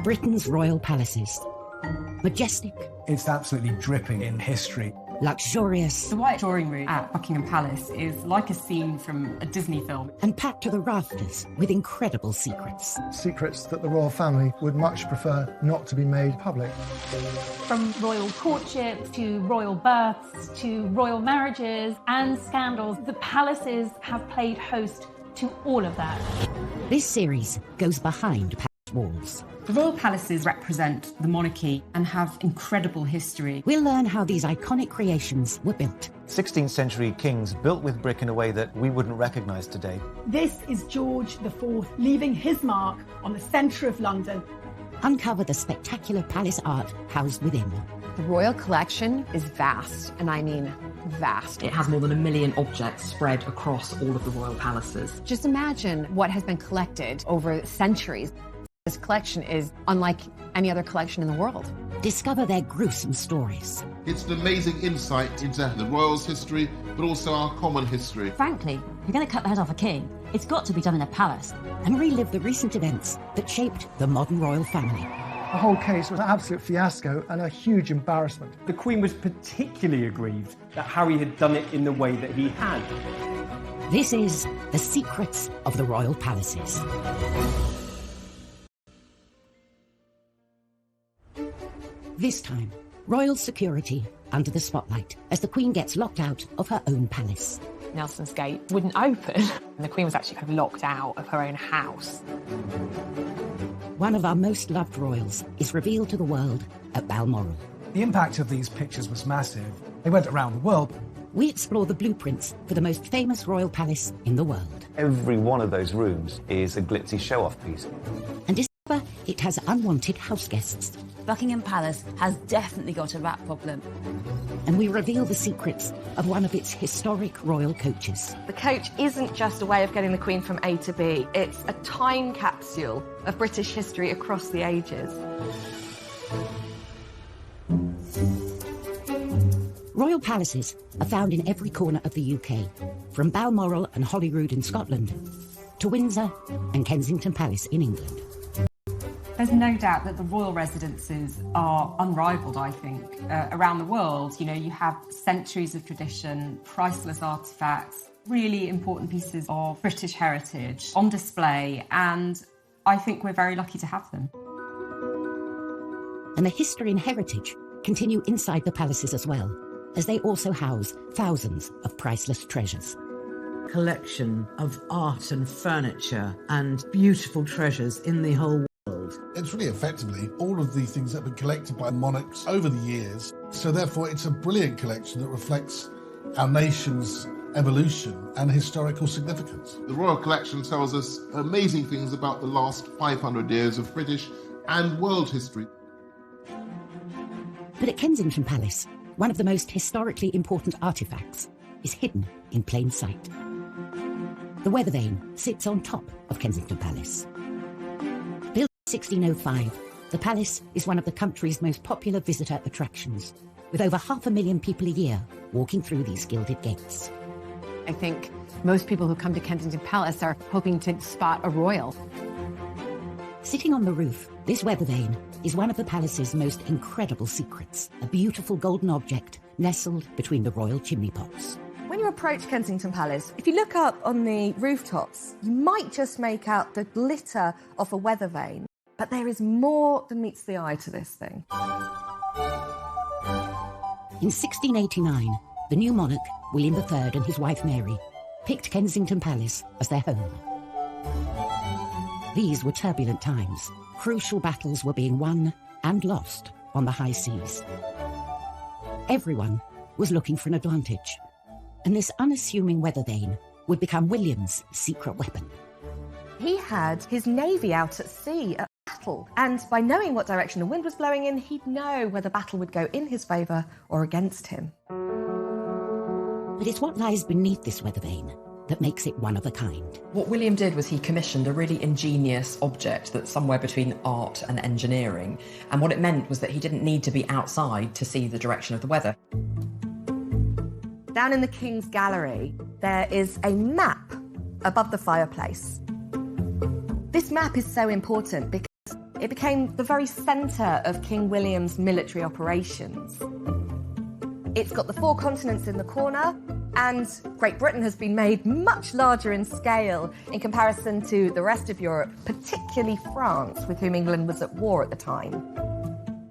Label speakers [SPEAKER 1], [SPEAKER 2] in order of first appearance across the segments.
[SPEAKER 1] Britain's royal palaces. Majestic.
[SPEAKER 2] It's absolutely dripping in history.
[SPEAKER 1] Luxurious.
[SPEAKER 3] The White Drawing Room at Buckingham Palace is like a scene from a Disney film.
[SPEAKER 1] And packed to the rafters with incredible secrets.
[SPEAKER 4] Secrets that the royal family would much prefer not to be made public.
[SPEAKER 5] From royal courtships to royal births to royal marriages and scandals, the palaces have played host to all of that.
[SPEAKER 1] This series goes behind palace walls.
[SPEAKER 3] The royal palaces represent the monarchy and have incredible history.
[SPEAKER 1] We'll learn how these iconic creations were built.
[SPEAKER 6] 16th century kings built with brick in a way that we wouldn't recognise today.
[SPEAKER 7] This is George IV leaving his mark on the centre of London.
[SPEAKER 1] Uncover the spectacular palace art housed within.
[SPEAKER 8] The royal collection is vast, and I mean vast.
[SPEAKER 9] It has more than 1 million objects spread across all of the royal palaces.
[SPEAKER 8] Just imagine what has been collected over centuries. This collection is unlike any other collection in the world.
[SPEAKER 1] Discover their gruesome stories.
[SPEAKER 10] It's an amazing insight into the royals' history, but also our common history.
[SPEAKER 11] Frankly, if you're going to cut the head off a king, it's got to be done in a palace.
[SPEAKER 1] And relive the recent events that shaped the modern royal family.
[SPEAKER 4] The whole case was an absolute fiasco and a huge embarrassment.
[SPEAKER 12] The Queen was particularly aggrieved that Harry had done it in the way that he had.
[SPEAKER 1] This is The Secrets of the Royal Palaces. This time, royal security under the spotlight as the Queen gets locked out of her own palace.
[SPEAKER 8] Nelson's Gate wouldn't open, and the Queen was actually kind of locked out of her own house.
[SPEAKER 1] One of our most loved royals is revealed to the world at Balmoral.
[SPEAKER 2] The impact of these pictures was massive. They went around the world.
[SPEAKER 1] We explore the blueprints for the most famous royal palace in the world.
[SPEAKER 6] Every one of those rooms is a glitzy show-off piece.
[SPEAKER 1] And discover it has unwanted house guests.
[SPEAKER 11] Buckingham Palace has definitely got a rat problem.
[SPEAKER 1] And we reveal the secrets of one of its historic royal coaches.
[SPEAKER 13] The coach isn't just a way of getting the Queen from A to B. It's a time capsule of British history across the ages.
[SPEAKER 1] Royal palaces are found in every corner of the UK, from Balmoral and Holyrood in Scotland to Windsor and Kensington Palace in England.
[SPEAKER 3] There's no doubt that the royal residences are unrivaled, I think, around the world. You know, you have centuries of tradition, priceless artefacts, really important pieces of British heritage on display, and I think we're very lucky to have them.
[SPEAKER 1] And the history and heritage continue inside the palaces as well, as they also house thousands of priceless treasures.
[SPEAKER 9] Collection of art and furniture and beautiful treasures in the whole world.
[SPEAKER 10] It's really effectively all of the things that have been collected by monarchs over the years. So therefore it's a brilliant collection that reflects our nation's evolution and historical significance. The Royal Collection tells us amazing things about the last 500 years of British and world history.
[SPEAKER 1] But at Kensington Palace, one of the most historically important artefacts is hidden in plain sight. The weather vane sits on top of Kensington Palace. Built in 1605, the palace is one of the country's most popular visitor attractions, with over 500,000 people a year walking through these gilded gates.
[SPEAKER 8] I think most people who come to Kensington Palace are hoping to spot a royal.
[SPEAKER 1] Sitting on the roof, this weather vane is one of the palace's most incredible secrets, a beautiful golden object nestled between the royal chimney pots.
[SPEAKER 13] When you approach Kensington Palace, if you look up on the rooftops, you might just make out the glitter of a weather vane, but there is more than meets the eye to this thing.
[SPEAKER 1] In 1689, the new monarch, William III, and his wife Mary, picked Kensington Palace as their home. These were turbulent times. Crucial battles were being won and lost on the high seas. Everyone was looking for an advantage, and this unassuming weather vane would become William's secret weapon.
[SPEAKER 13] He had his navy out at sea at battle, and by knowing what direction the wind was blowing in, he'd know whether battle would go in his favour or against him.
[SPEAKER 1] But it's what lies beneath this weather vane that makes it one of a kind.
[SPEAKER 9] What William did was he commissioned a really ingenious object that's somewhere between art and engineering, and what it meant was that he didn't need to be outside to see the direction of the weather.
[SPEAKER 13] Down in the King's Gallery, there is a map above the fireplace. This map is so important because It became the very centre of King William's military operations. It's got the 4 continents in the corner, and Great Britain has been made much larger in scale in comparison to the rest of Europe, particularly France, with whom England was at war at the time.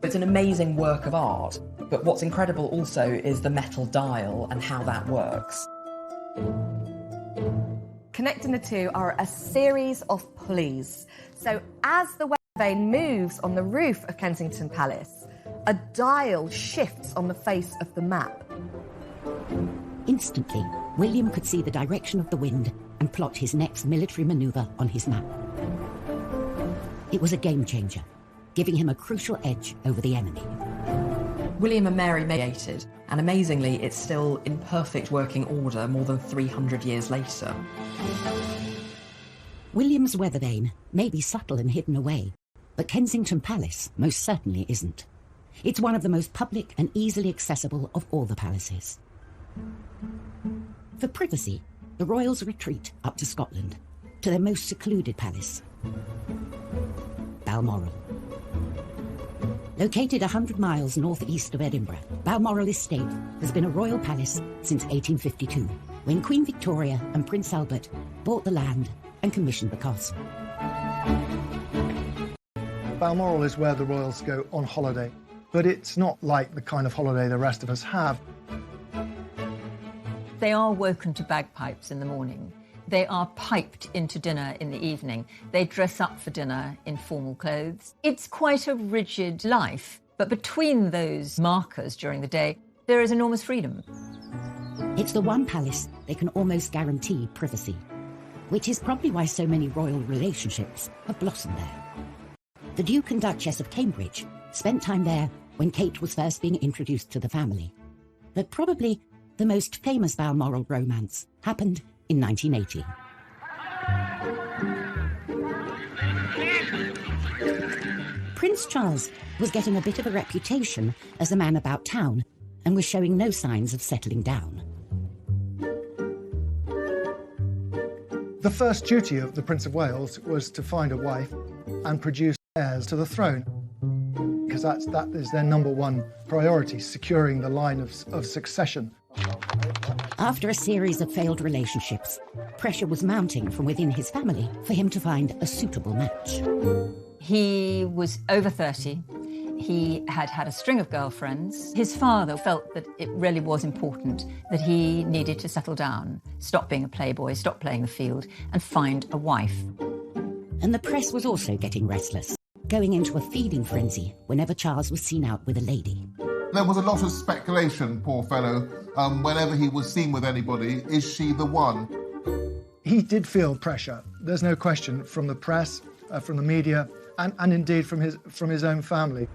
[SPEAKER 9] It's an amazing work of art, but what's incredible also is the metal dial and how that works.
[SPEAKER 13] Connecting the two are a series of pulleys. So as the weather vane moves on the roof of Kensington Palace, a dial shifts on the face of the map.
[SPEAKER 1] Instantly, William could see the direction of the wind and plot his next military manoeuvre on his map. It was a game changer, giving him a crucial edge over the enemy.
[SPEAKER 9] William and Mary mediated, and amazingly, it's still in perfect working order more than 300 years later.
[SPEAKER 1] William's weather vane may be subtle and hidden away, but Kensington Palace most certainly isn't. It's one of the most public and easily accessible of all the palaces. For privacy, the royals retreat up to Scotland, to their most secluded palace, Balmoral. Located 100 miles northeast of Edinburgh, Balmoral Estate has been a royal palace since 1852, when Queen Victoria and Prince Albert bought the land and commissioned the castle.
[SPEAKER 4] Balmoral is where the royals go on holiday, but it's not like the kind of holiday the rest of us have.
[SPEAKER 14] They are woken to bagpipes in the morning. They are piped into dinner in the evening. They dress up for dinner in formal clothes. It's quite a rigid life, but between those markers during the day, there is enormous freedom.
[SPEAKER 1] It's the one palace they can almost guarantee privacy, which is probably why so many royal relationships have blossomed there. The Duke and Duchess of Cambridge spent time there when Kate was first being introduced to the family. But probably the most famous Balmoral romance happened in 1980. Prince Charles was getting a bit of a reputation as a man about town and was showing no signs of settling down.
[SPEAKER 4] The first duty of the Prince of Wales was to find a wife and produce heirs to the throne, because that is their #1 priority, securing the line of succession.
[SPEAKER 1] After a series of failed relationships, pressure was mounting from within his family for him to find a suitable match.
[SPEAKER 14] He was over 30. He had had a string of girlfriends. His father felt that it really was important that he needed to settle down, stop being a playboy, stop playing the field, and find a wife.
[SPEAKER 1] And the press was also getting restless, going into a feeding frenzy whenever Charles was seen out with a lady.
[SPEAKER 15] There was a lot of speculation, poor fellow, whenever he was seen with anybody, is she the one?
[SPEAKER 4] He did feel pressure, there's no question, from the press, from the media, and indeed from his own family.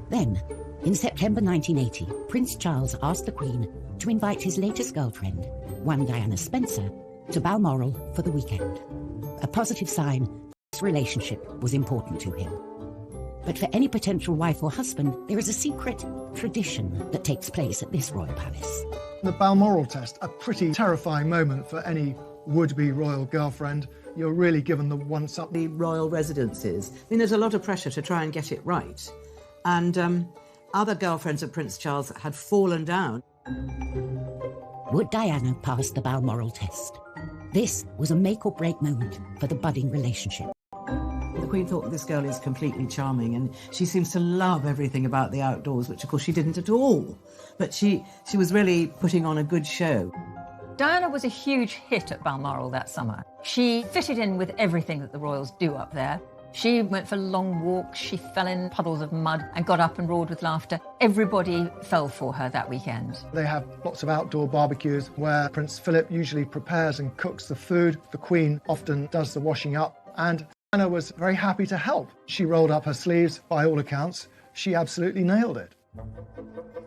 [SPEAKER 1] Then, in September 1980, Prince Charles asked the Queen to invite his latest girlfriend, one Diana Spencer, to Balmoral for the weekend. A positive sign this relationship was important to him. But for any potential wife or husband, there is a secret tradition that takes place at this royal palace.
[SPEAKER 4] The Balmoral test, a pretty terrifying moment for any would-be royal girlfriend. You're really given the once-up.
[SPEAKER 16] The royal residences. I mean, there's a lot of pressure to try and get it right. And other girlfriends of Prince Charles had fallen down.
[SPEAKER 1] Would Diana pass the Balmoral test? This was a make-or-break moment for the budding relationship.
[SPEAKER 16] The Queen thought this girl is completely charming and she seems to love everything about the outdoors, which of course she didn't at all. But she was really putting on a good show.
[SPEAKER 14] Diana was a huge hit at Balmoral that summer. She fitted in with everything that the royals do up there. She went for long walks, she fell in puddles of mud and got up and roared with laughter. Everybody fell for her that weekend.
[SPEAKER 4] They have lots of outdoor barbecues where Prince Philip usually prepares and cooks the food. The Queen often does the washing up, and Diana was very happy to help. She rolled up her sleeves, by all accounts. She absolutely nailed it.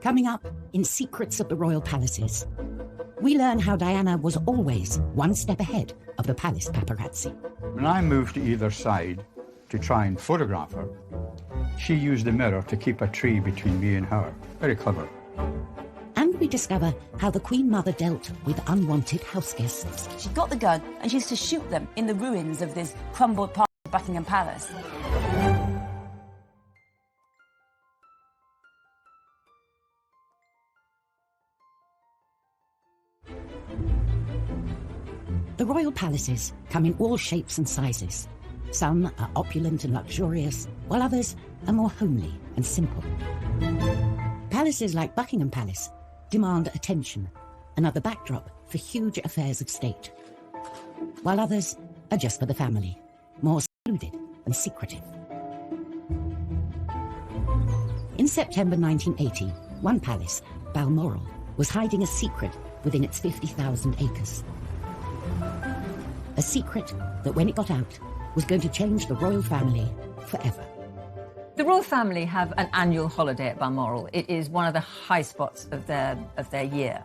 [SPEAKER 1] Coming up in Secrets of the Royal Palaces, we learn how Diana was always one step ahead of the palace paparazzi.
[SPEAKER 17] When I moved to either side to try and photograph her, she used a mirror to keep a tree between me and her. Very clever.
[SPEAKER 1] And we discover how the Queen Mother dealt with unwanted house guests.
[SPEAKER 11] She got the gun and she used to shoot them in the ruins of this crumbled part of
[SPEAKER 18] Buckingham Palace.
[SPEAKER 1] The royal palaces come in all shapes and sizes. Some are opulent and luxurious, while others are more homely and simple. Palaces like Buckingham Palace demand attention, another backdrop for huge affairs of state, while others are just for the family, more secluded and secretive. In September 1980, one palace, Balmoral, was hiding a secret within its 50,000 acres. A secret that, when it got out, was going to change the royal family forever.
[SPEAKER 14] The royal family have an annual holiday at Balmoral. It is one of the high spots of their year,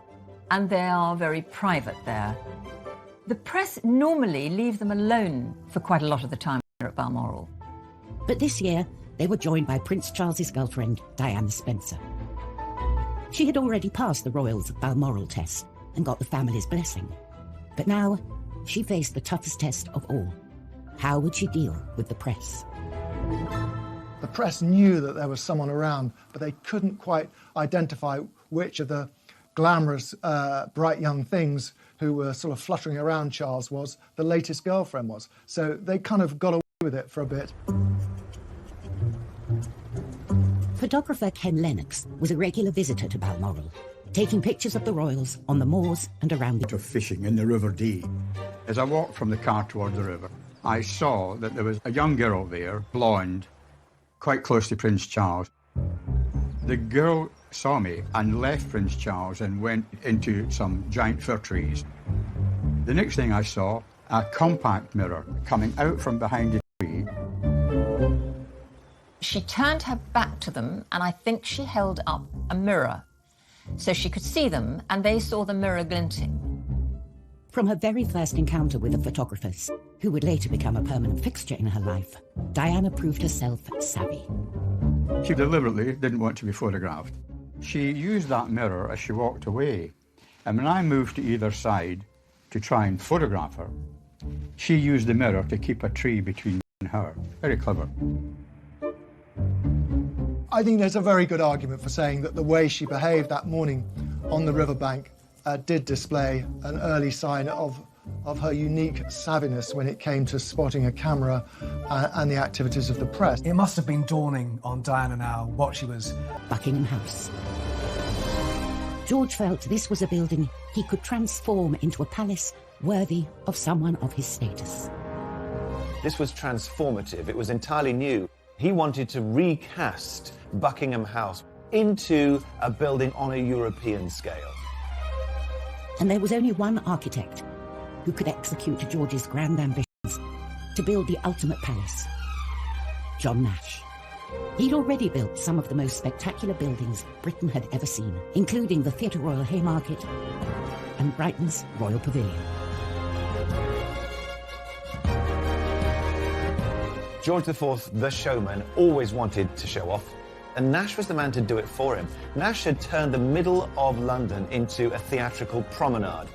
[SPEAKER 14] and they are very private there. The press normally leave them alone for quite a lot of the time here at Balmoral.
[SPEAKER 1] But this year, they were joined by Prince Charles's girlfriend, Diana Spencer. She had already passed the royals' Balmoral test and got the family's blessing. But now, she faced the toughest test of all. How would she deal with the press?
[SPEAKER 4] The press knew that there was someone around, but they couldn't quite identify which of the glamorous, bright young things who were sort of fluttering around Charles was the latest girlfriend was. So they kind of got away with it for a bit.
[SPEAKER 1] Photographer Ken Lennox was a regular visitor to Balmoral, taking pictures of the royals on the moors and around the...
[SPEAKER 17] ...of fishing in the River Dee. As I walked from the car toward the river, I saw that there was a young girl there, blonde, quite close to Prince Charles. The girl saw me and left Prince Charles and went into some giant fir trees. The next thing I saw, a compact mirror coming out from behind a tree.
[SPEAKER 14] She turned her back to them, and I think she held up a mirror so she could see them, and they saw the mirror glinting.
[SPEAKER 1] From her very first encounter with the photographers, who would later become a permanent fixture in her life, Diana proved herself savvy.
[SPEAKER 17] She deliberately didn't want to be photographed. She used that mirror as she walked away, and when I moved to either side to try and photograph her, she used the mirror to keep a tree between me and her. Very clever.
[SPEAKER 4] I think there's a very good argument for saying that the way she behaved that morning on the riverbank did display an early sign of her unique savviness when it came to spotting a camera and the activities of the press.
[SPEAKER 2] It must have been dawning on Diana now what she was...
[SPEAKER 1] Buckingham House. George felt this was a building he could transform into a palace worthy of someone of his status.
[SPEAKER 6] This was transformative. It was entirely new. He wanted to recast Buckingham House into a building on a European scale.
[SPEAKER 1] And there was only one architect who could execute George's grand ambitions to build the ultimate palace: John Nash. He'd already built some of the most spectacular buildings Britain had ever seen, including the Theatre Royal Haymarket and Brighton's Royal Pavilion.
[SPEAKER 6] George IV, the showman, always wanted to show off, and Nash was the man to do it for him. Nash had turned the middle of London into a theatrical promenade.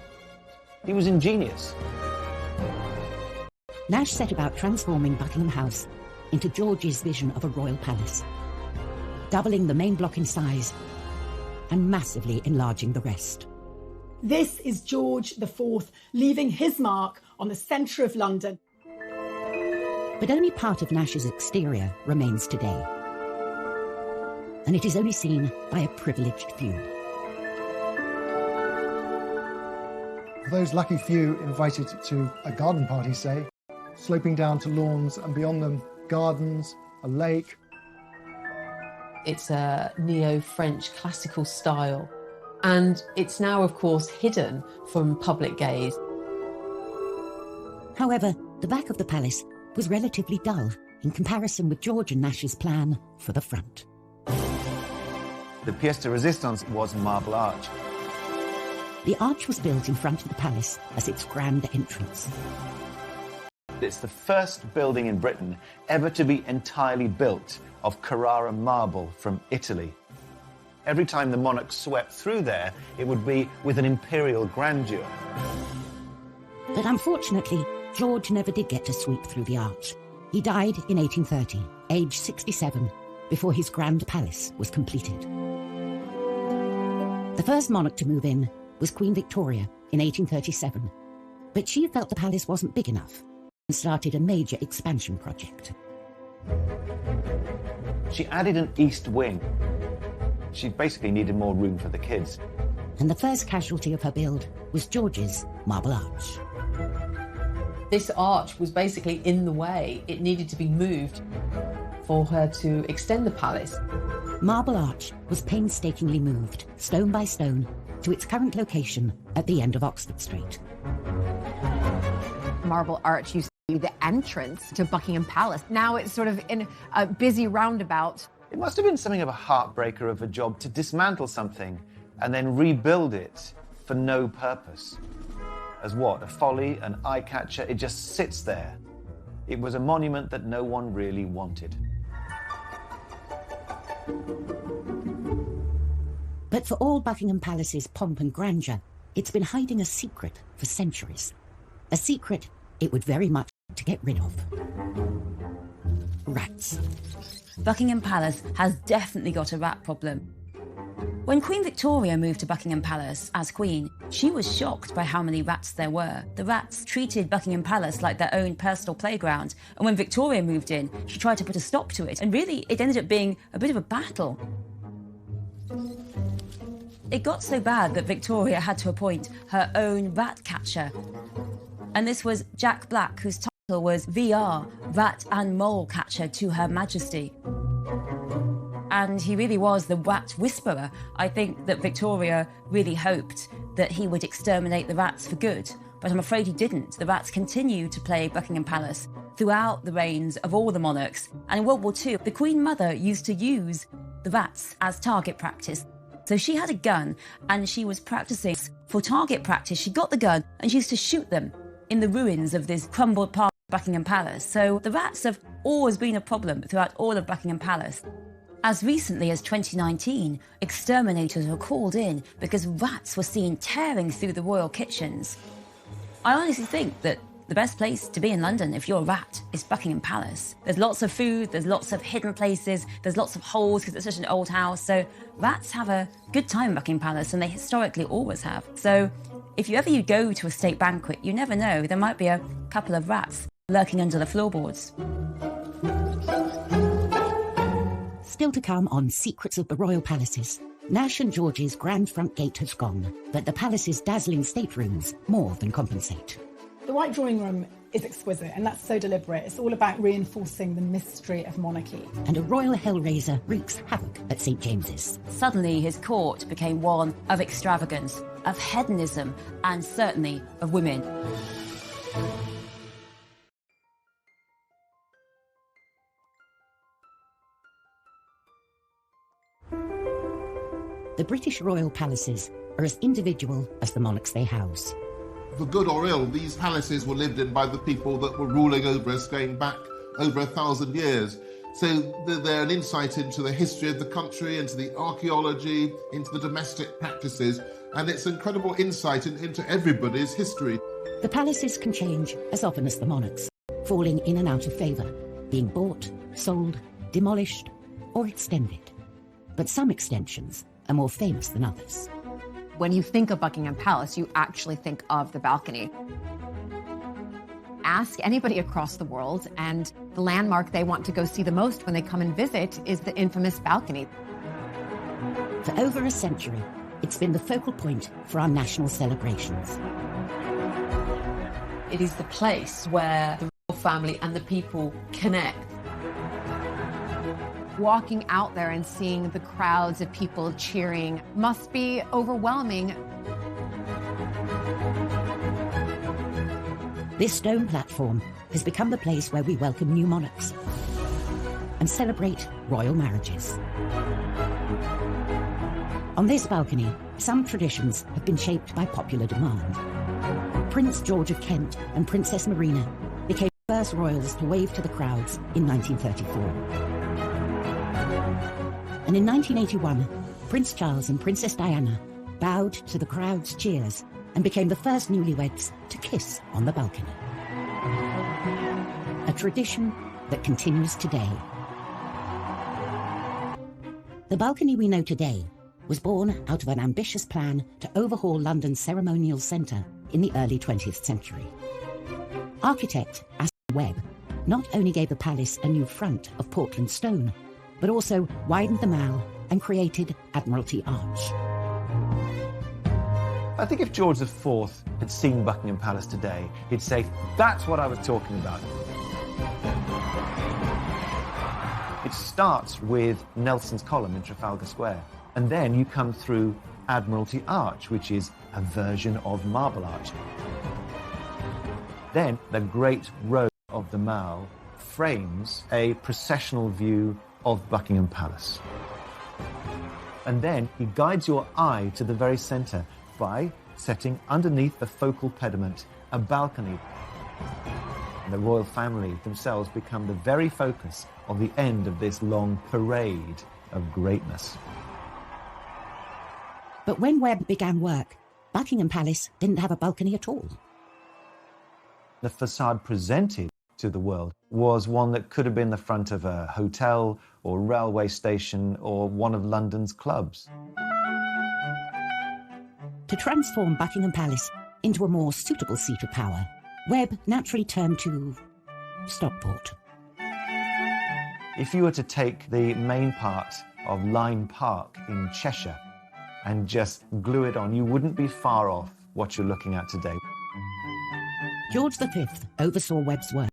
[SPEAKER 6] He was ingenious.
[SPEAKER 1] Nash set about transforming Buckingham House into George's vision of a royal palace, doubling the main block in size and massively enlarging the rest.
[SPEAKER 7] This is George IV leaving his mark on the centre of London.
[SPEAKER 1] But only part of Nash's exterior remains today, and it is only seen by a privileged few.
[SPEAKER 4] For those lucky few invited to a garden party, say, sloping down to lawns and beyond them gardens, a lake.
[SPEAKER 19] It's a neo-French classical style, and it's now, of course, hidden from public gaze.
[SPEAKER 1] However, the back of the palace was relatively dull in comparison with George and Nash's plan for the front.
[SPEAKER 6] The pièce de résistance was Marble Arch.
[SPEAKER 1] The arch was built in front of the palace as its grand entrance.
[SPEAKER 6] It's the first building in Britain ever to be entirely built of Carrara marble from Italy. Every time the monarch swept through there, it would be with an imperial grandeur.
[SPEAKER 1] But unfortunately, George never did get to sweep through the arch. He died in 1830, aged 67, before his grand palace was completed. The first monarch to move in was Queen Victoria in 1837, but she felt the palace wasn't big enough and started a major expansion project.
[SPEAKER 6] She added an east wing. She basically needed more room for the kids.
[SPEAKER 1] And the first casualty of her build was George's Marble Arch.
[SPEAKER 19] This arch was basically in the way. It needed to be moved for her to extend the palace.
[SPEAKER 1] Marble Arch was painstakingly moved, stone by stone, to its current location at the end of Oxford Street.
[SPEAKER 8] Marble Arch used to be the entrance to Buckingham Palace. Now it's sort of in a busy roundabout.
[SPEAKER 6] It must have been something of a heartbreaker of a job to dismantle something and then rebuild it for no purpose. As what? A folly, an eye-catcher? It just sits there. It was a monument that no one really wanted.
[SPEAKER 1] But for all Buckingham Palace's pomp and grandeur, it's been hiding a secret for centuries. A secret it would very much like to get rid of. Rats.
[SPEAKER 11] Buckingham Palace has definitely got a rat problem. When Queen Victoria moved to Buckingham Palace as Queen, she was shocked by how many rats there were. The rats treated Buckingham Palace like their own personal playground, and when Victoria moved in, she tried to put a stop to it, and really it ended up being a bit of a battle. It got so bad that Victoria had to appoint her own rat catcher, and this was Jack Black, whose title was VR, Rat and Mole Catcher to Her Majesty. And he really was the rat whisperer. I think that Victoria really hoped that he would exterminate the rats for good, but I'm afraid he didn't. The rats continued to plague Buckingham Palace throughout the reigns of all the monarchs. And in World War II, the Queen Mother used to use the rats as target practice. So she had a gun and she was practicing for target practice. She got the gun and she used to shoot them in the ruins of this crumbled part of Buckingham Palace. So the rats have always been a problem throughout all of Buckingham Palace. As recently as 2019, exterminators were called in because rats were seen tearing through the royal kitchens. I honestly think that the best place to be in London if you're a rat is Buckingham Palace. There's lots of food, there's lots of hidden places, there's lots of holes because it's such an old house. So rats have a good time in Buckingham Palace, and they historically always have. So if you ever go to a state banquet, you never know, there might be a couple of rats lurking under the floorboards.
[SPEAKER 1] Still to come on Secrets of the Royal Palaces. Nash and George's grand front gate has gone, but the palace's dazzling staterooms more than compensate.
[SPEAKER 7] The White Drawing Room is exquisite, and that's so deliberate. It's all about reinforcing the mystery of monarchy.
[SPEAKER 1] And a royal hellraiser wreaks havoc at St. James's.
[SPEAKER 11] Suddenly his court became one of extravagance, of hedonism, and certainly of women.
[SPEAKER 1] The British royal palaces are as individual as the monarchs they house.
[SPEAKER 15] For good or ill, these palaces were lived in by the people that were ruling over us going back over 1,000 years. So they're an insight into the history of the country, into the archaeology, into the domestic practices, and it's incredible insight into everybody's history.
[SPEAKER 1] The palaces can change as often as the monarchs, falling in and out of favour, being bought, sold, demolished, or extended. But some extensions are more famous than others.
[SPEAKER 8] When you think of Buckingham Palace, you actually think of the balcony. Ask anybody across the world, and the landmark they want to go see the most when they come and visit is the infamous balcony.
[SPEAKER 1] For over a century, it's been the focal point for our national celebrations.
[SPEAKER 19] It is the place where the royal family and the people connect.
[SPEAKER 8] Walking out there and seeing the crowds of people cheering must be overwhelming.
[SPEAKER 1] This stone platform has become the place where we welcome new monarchs and celebrate royal marriages. On this balcony, some traditions have been shaped by popular demand. Prince George of Kent and Princess Marina became the first royals to wave to the crowds in 1934. And in 1981, Prince Charles and Princess Diana bowed to the crowd's cheers and became the first newlyweds to kiss on the balcony. A tradition that continues today. The balcony we know today was born out of an ambitious plan to overhaul London's ceremonial centre in the early 20th century. Architect Aston Webb not only gave the palace a new front of Portland stone, but also widened the mall and created Admiralty Arch.
[SPEAKER 6] I think if George IV had seen Buckingham Palace today, he'd say, that's what I was talking about. It starts with Nelson's Column in Trafalgar Square, and then you come through Admiralty Arch, which is a version of Marble Arch. Then the Great Road of the Mall frames a processional view of Buckingham Palace. And then he guides your eye to the very centre by setting underneath the focal pediment a balcony. And the royal family themselves become the very focus of the end of this long parade of greatness.
[SPEAKER 1] But when Webb began work, Buckingham Palace didn't have a balcony at all.
[SPEAKER 6] The facade presented to the world was one that could have been the front of a hotel or railway station or one of London's clubs.
[SPEAKER 1] To transform Buckingham Palace into a more suitable seat of power, Webb naturally turned to Stockport.
[SPEAKER 6] If you were to take the main part of Lyme Park in Cheshire and just glue it on, you wouldn't be far off what you're looking at today.
[SPEAKER 1] George V oversaw Webb's work.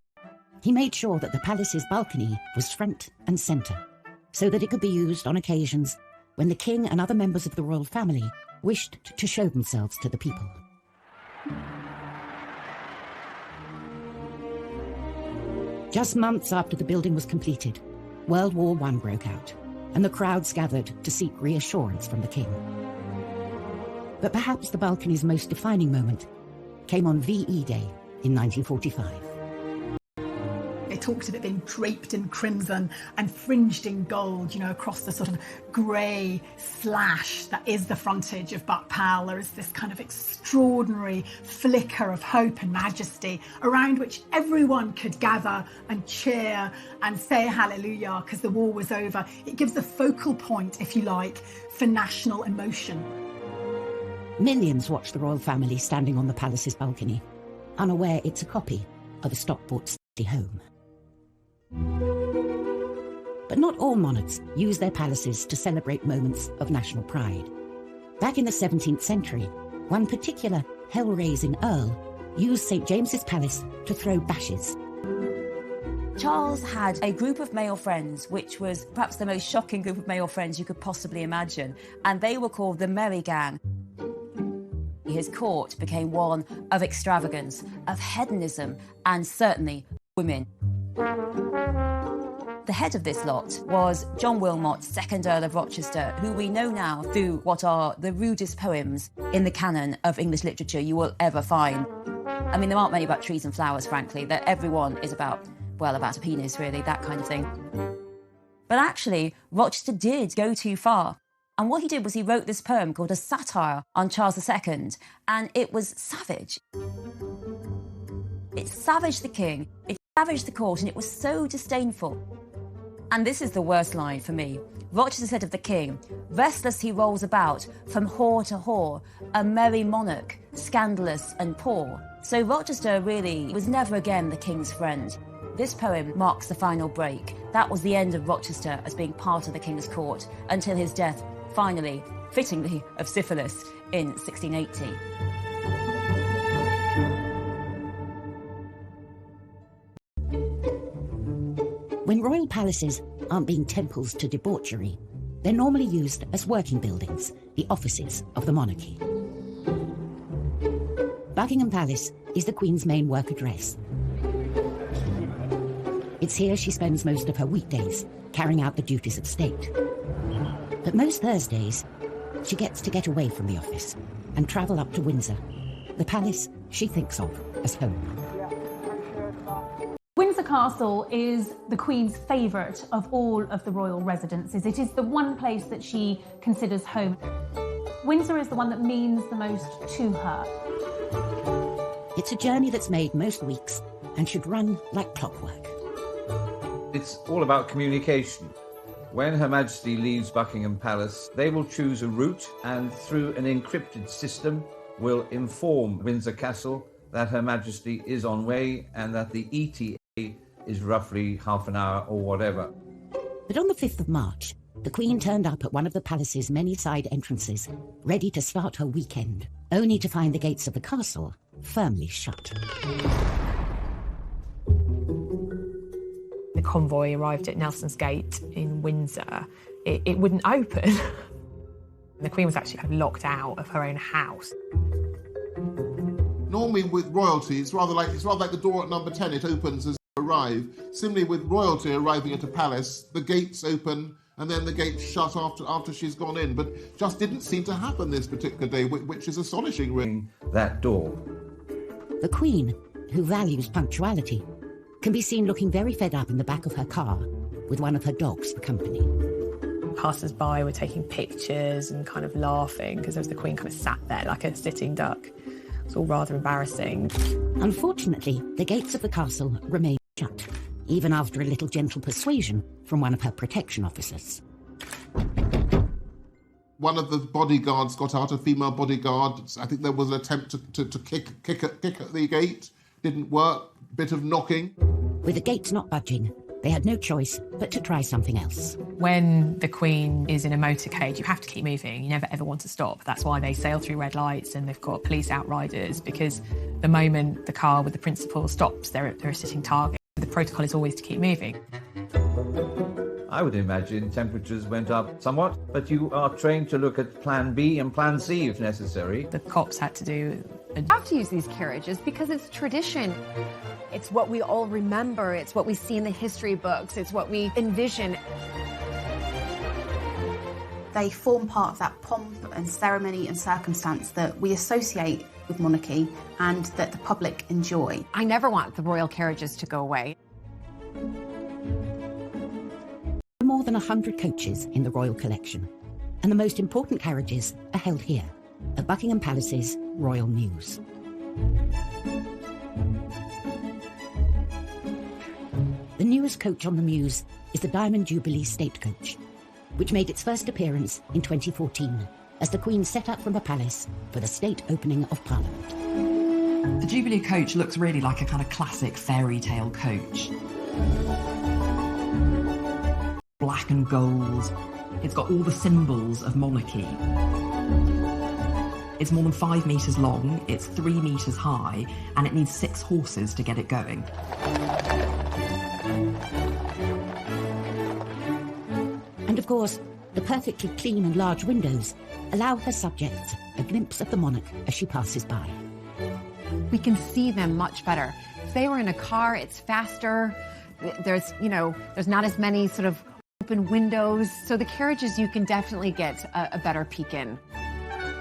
[SPEAKER 1] He made sure that the palace's balcony was front and centre, so that it could be used on occasions when the king and other members of the royal family wished to show themselves to the people. Just months after the building was completed, World War I broke out, and the crowds gathered to seek reassurance from the king. But perhaps the balcony's most defining moment came on VE Day in 1945.
[SPEAKER 7] They talked of it being draped in crimson and fringed in gold, across the sort of grey slash that is the frontage of Buck Pal. There is this kind of extraordinary flicker of hope and majesty around which everyone could gather and cheer and say hallelujah because the war was over. It gives a focal point, if you like, for national emotion.
[SPEAKER 1] Millions watch the royal family standing on the palace's balcony, unaware it's a copy of a Stockport stately home. But not all monarchs use their palaces to celebrate moments of national pride. Back in the 17th century, one particular hell-raising earl used St. James's Palace to throw bashes.
[SPEAKER 11] Charles had a group of male friends, which was perhaps the most shocking group of male friends you could possibly imagine, and they were called the Merry Gang. His court became one of extravagance, of hedonism, and certainly women. The head of this lot was John Wilmot, 2nd Earl of Rochester, who we know now through what are the rudest poems in the canon of English literature you will ever find. I mean, there aren't many about trees and flowers, frankly. That everyone is about a penis, really, that kind of thing. But actually, Rochester did go too far. And what he did was he wrote this poem called A Satire on Charles II, and it was savage. It savaged the king, it savaged the court, and it was so disdainful. And this is the worst line for me. Rochester said of the king, "Restless he rolls about from whore to whore, a merry monarch, scandalous and poor." So Rochester really was never again the king's friend. This poem marks the final break. That was the end of Rochester as being part of the king's court until his death, finally, fittingly, of syphilis in 1680.
[SPEAKER 1] When royal palaces aren't being temples to debauchery, they're normally used as working buildings, the offices of the monarchy. Buckingham Palace is the Queen's main work address. It's here she spends most of her weekdays, carrying out the duties of state. But most Thursdays, she gets to get away from the office and travel up to Windsor, the palace she thinks of as home.
[SPEAKER 5] Windsor Castle is the Queen's favourite of all of the royal residences. It is the one place that she considers home. Windsor is the one that means the most to her.
[SPEAKER 1] It's a journey that's made most weeks and should run like clockwork.
[SPEAKER 18] It's all about communication. When Her Majesty leaves Buckingham Palace, they will choose a route and through an encrypted system will inform Windsor Castle that Her Majesty is on way and that the ETA is roughly half an hour or whatever.
[SPEAKER 1] But on the 5th of March, the Queen turned up at one of the palace's many side entrances, ready to start her weekend, only to find the gates of the castle firmly shut.
[SPEAKER 20] The convoy arrived at Nelson's Gate in Windsor. It wouldn't open. The Queen was actually kind of locked out of her own house.
[SPEAKER 15] Normally with royalty, it's rather like the door at number 10, it opens as you arrive. Similarly with royalty arriving at a palace, the gates open and then the gates shut after she's gone in. But just didn't seem to happen this particular day, which is astonishing, really.
[SPEAKER 18] That door.
[SPEAKER 1] The Queen, who values punctuality, can be seen looking very fed up in the back of her car with one of her dogs for company.
[SPEAKER 20] Passers-by were taking pictures and kind of laughing because there was the Queen kind of sat there like a sitting duck. It's all rather embarrassing.
[SPEAKER 1] Unfortunately, the gates of the castle remained shut, even after a little gentle persuasion from one of her protection officers.
[SPEAKER 15] One of the bodyguards got out, a female bodyguard. I think there was an attempt to kick at the gate. Didn't work. Bit of knocking.
[SPEAKER 1] With the gates not budging, they had no choice but to try something else.
[SPEAKER 20] When the Queen is in a motorcade, you have to keep moving. You never ever want to stop. That's why they sail through red lights and they've got police outriders, because the moment the car with the principal stops, they're a sitting target. The protocol is always to keep moving.
[SPEAKER 18] I would imagine temperatures went up somewhat, but you are trained to look at Plan B and Plan C if necessary.
[SPEAKER 20] The cops had to do...
[SPEAKER 8] You have to use these carriages because it's tradition. It's what we all remember. It's what we see in the history books. It's what we envision.
[SPEAKER 21] They form part of that pomp and ceremony and circumstance that we associate with monarchy and that the public enjoy.
[SPEAKER 8] I never want the royal carriages to go away.
[SPEAKER 1] More than 100 coaches in the royal collection, and the most important carriages are held here, at Buckingham Palace's Royal Mews. The newest coach on the Mews is the Diamond Jubilee State Coach, which made its first appearance in 2014 as the Queen set up from the palace for the state opening of Parliament.
[SPEAKER 9] The Jubilee coach looks really like a kind of classic fairy tale coach. Black and gold. It's got all the symbols of monarchy. It's more than 5 metres long, it's 3 metres high, and it needs 6 horses to get it going.
[SPEAKER 1] And of course, the perfectly clean and large windows allow her subjects a glimpse of the monarch as she passes by.
[SPEAKER 8] We can see them much better. If they were in a car, it's faster. There's not as many sort of open windows. So the carriages, you can definitely get a better peek in.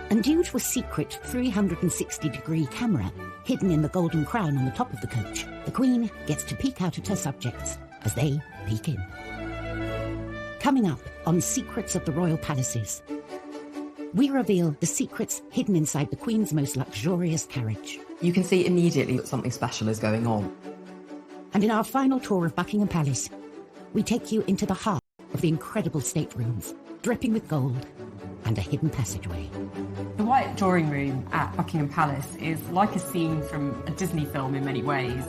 [SPEAKER 1] And due to a secret 360-degree camera hidden in the golden crown on the top of the coach, the Queen gets to peek out at her subjects as they peek in. Coming up on Secrets of the Royal Palaces, we reveal the secrets hidden inside the Queen's most luxurious carriage.
[SPEAKER 9] You can see immediately that something special is going on.
[SPEAKER 1] And in our final tour of Buckingham Palace, we take you into the heart of the incredible staterooms, dripping with gold, and a hidden passageway.
[SPEAKER 3] The White Drawing Room at Buckingham Palace is like a scene from a Disney film in many ways.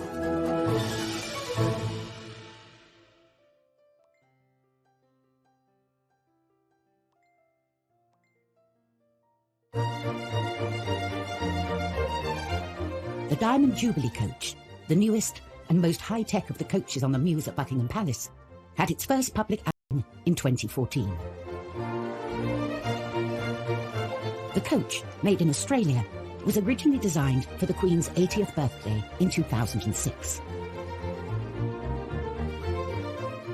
[SPEAKER 1] The Diamond Jubilee coach, the newest and most high-tech of the coaches on the Mews at Buckingham Palace, had its first public outing in 2014. The coach, made in Australia, was originally designed for the Queen's 80th birthday in 2006.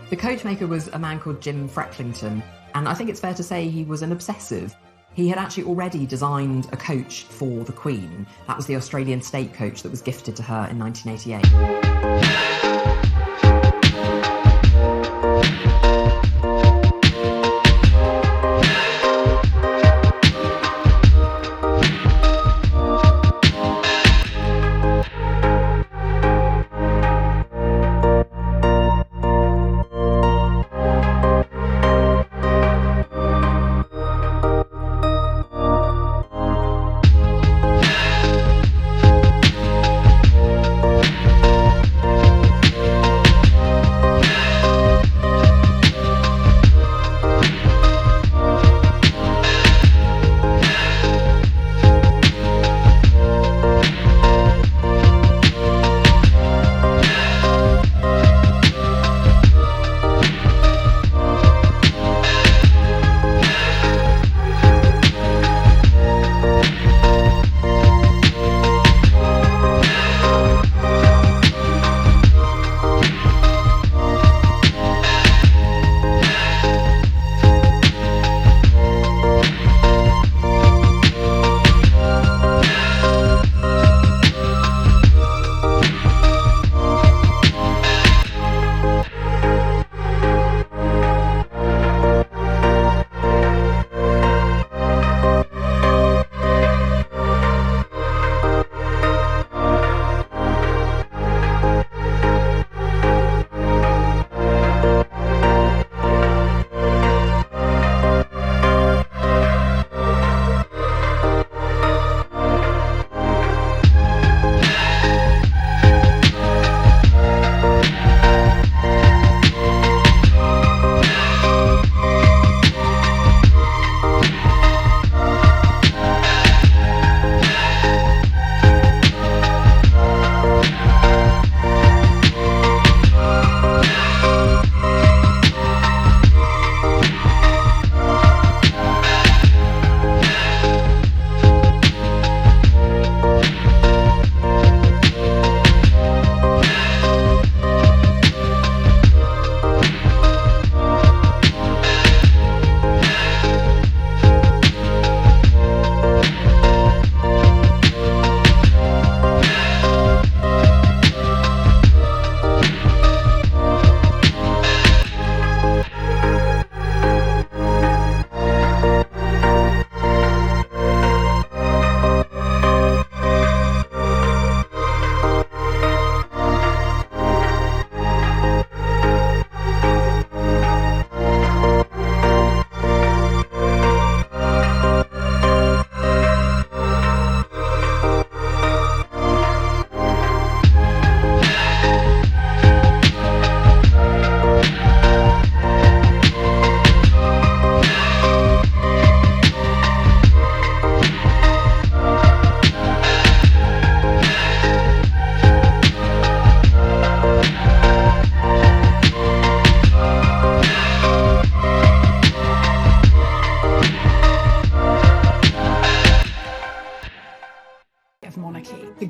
[SPEAKER 9] The coachmaker was a man called Jim Frecklington, and I think it's fair to say he was an obsessive. He had actually already designed a coach for the Queen. That was the Australian state coach that was gifted to her in 1988.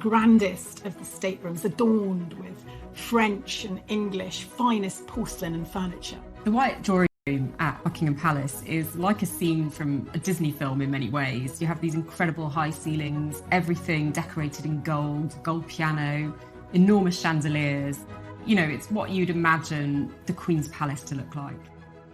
[SPEAKER 7] grandest of the staterooms, adorned with French and English finest porcelain and furniture.
[SPEAKER 3] The White Drawing Room at Buckingham Palace is like a scene from a Disney film in many ways. You have these incredible high ceilings, everything decorated in gold piano, enormous chandeliers. You know, it's what you'd imagine the Queen's Palace to look like.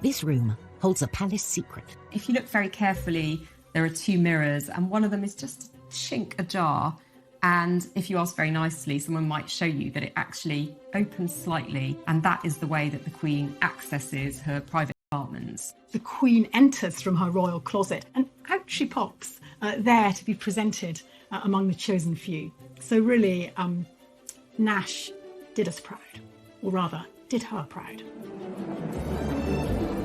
[SPEAKER 1] This room holds a palace secret.
[SPEAKER 3] If you look very carefully, there are two mirrors, and one of them is just a chink ajar. And if you ask very nicely, someone might show you that it actually opens slightly, and that is the way that the Queen accesses her private apartments.
[SPEAKER 7] The Queen enters from her royal closet, and out she pops, there to be presented among the chosen few. So really, Nash did us proud, or rather, did her proud.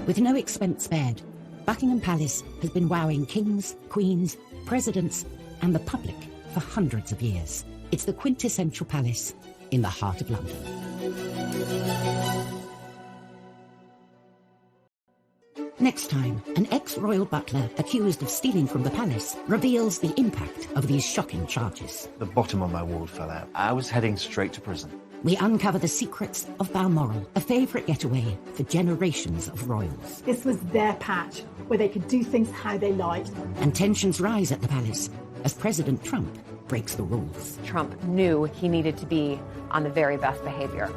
[SPEAKER 1] With no expense spared, Buckingham Palace has been wowing kings, queens, presidents, and the public for hundreds of years. It's the quintessential palace in the heart of London. Next time, an ex-royal butler accused of stealing from the palace reveals the impact of these shocking charges.
[SPEAKER 6] The bottom of my ward fell out. I was heading straight to prison.
[SPEAKER 1] We uncover the secrets of Balmoral, a favourite getaway for generations of royals.
[SPEAKER 7] This was their patch, where they could do things how they liked.
[SPEAKER 1] And tensions rise at the palace as President Trump breaks the rules.
[SPEAKER 13] Trump knew he needed to be on the very best behavior.